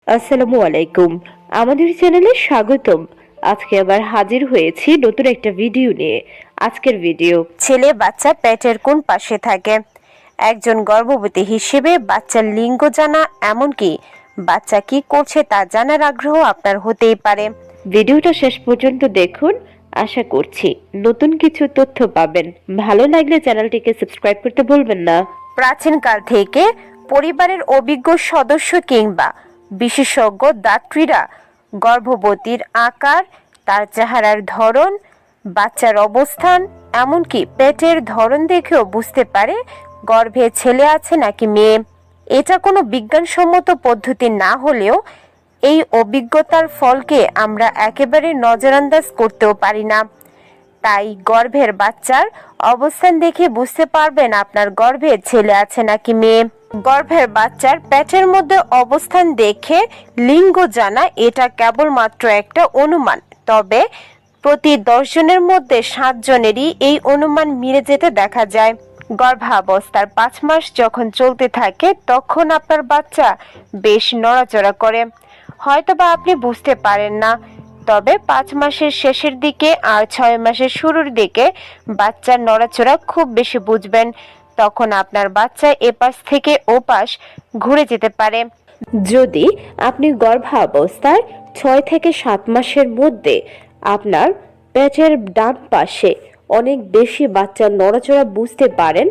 আসসালামু আলাইকুম। আমাদের চ্যানেলে স্বাগতম। আজকে আবার হাজির হয়েছি নতুন একটা ভিডিও নিয়ে। আজকের ভিডিও, ছেলে বাচ্চা পেটের কোন পাশে থাকে। একজন গর্ভবতী হিসেবে বাচ্চার লিঙ্গ জানা, এমনকি বাচ্চা কি করছে তা জানার আগ্রহ আপনার হতেই পারে। ভিডিওটা শেষ পর্যন্ত দেখুন। আশা করছি নতুন কিছু তথ্য পাবেন। ভালো লাগলে চ্যানেলটিকে সাবস্ক্রাইব করতে ভুলবেন না। প্রাচীনকাল থেকে পরিবারের অভিজ্ঞ সদস্য কিংবা বিশেষজ্ঞ ডাক্তাররা গর্ভবতীর আকার, তার চেহারার ধরন, বাচ্চার অবস্থান, এমনকি পেটের ধরন দেখেও বুঝতে পারে গর্ভে ছেলে আছে নাকি মেয়ে। এটা কোনো বিজ্ঞানসম্মত পদ্ধতি না হলেও এই অভিজ্ঞতার ফলকে আমরা একেবারে নজরআন্দাজ করতেও পারি না। তাই গর্ভের বাচ্চার অবস্থান দেখে বুঝতে পারবেন আপনার গর্ভে ছেলে আছে নাকি মেয়ে। গর্ভের বাচ্চার পেটের মধ্যে অবস্থান দেখে লিঙ্গ জানা এটা কেবলমাত্র একটা অনুমান, তবে প্রতি 10 জনের মধ্যে 7 জনেরই এই অনুমান মিলে যেতে দেখা যায়। গর্ভাবস্থার 5 মাস যখন চলতে থাকে তখন আপনার বাচ্চা বেশ নড়াচড়া করে, হয়তোবা আপনি বুঝতে পারেন না। তবে 5 মাসের শেষের দিকে আর 6 মাসের শুরুর দিকে বাচ্চার নড়াচড়া খুব বেশি বুঝবেন। তখন আপনার বাচ্চা এপাশ থেকে ওপাশ ঘুরে যেতে পারে। যদি আপনি গর্ভাবস্থায় 6 থেকে 7 মাসের মধ্যে আপনার পেটের ডান পাশে অনেক বেশি বাচ্চার নড়াচড়া বুঝতে পারেন,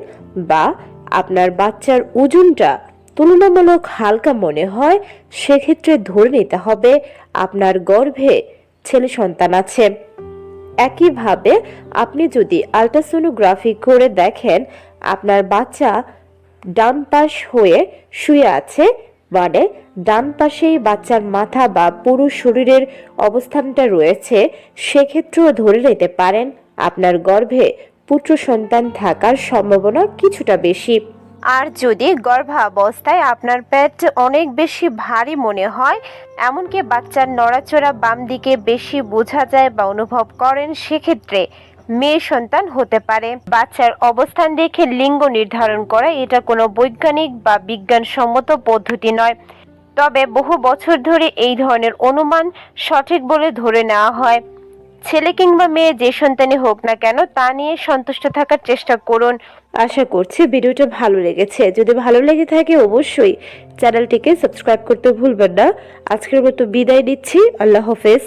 বা আপনার বাচ্চার ওজনটা তুলনামূলক হালকা মনে হয়, সেক্ষেত্রে ধরে নিতে হবে আপনার গর্ভে ছেলে সন্তান আছে। একইভাবে আপনি যদি আল্ট্রাসোনোগ্রাফি করে দেখেন আপনার বাচ্চা ডান পাশ হয়ে শুয়ে আছে, মানে ডান পাশেই বাচ্চার মাথা বা পুরো শরীরের অবস্থানটা রয়েছে, সেক্ষেত্রেও ধরে নিতে পারেন আপনার গর্ভে পুত্র সন্তান থাকার সম্ভাবনা কিছুটা বেশি। আর যদি গর্ভাবস্থায় আপনার পেট অনেক বেশি ভারী মনে হয়, এমনকি বাচ্চার নড়াচড়া বাম দিকে বেশি বোঝা যায় বা অনুভব করেন, সেক্ষেত্রে মেয়ে সন্তান হতে পারে। বাচ্চার অবস্থান দেখে লিঙ্গ নির্ধারণ করা এটা কোনো বৈজ্ঞানিক বা বিজ্ঞানসম্মত পদ্ধতি নয়, তবে বহু বছর ধরে এই ধরনের অনুমান সঠিক বলে ধরে নেওয়া হয়। ছেলে কিংবা মেয়ে যে সন্তানই হোক না কেন তা নিয়ে সন্তুষ্ট থাকার চেষ্টা করুন। আশা করছি ভিডিওটা ভালো লেগেছে। যদি ভালো লেগে থাকে অবশ্যই চ্যানেলটিকে সাবস্ক্রাইব করতে ভুলবেন না। আজকের মতো বিদায় নিচ্ছি। আল্লাহ হাফেজ।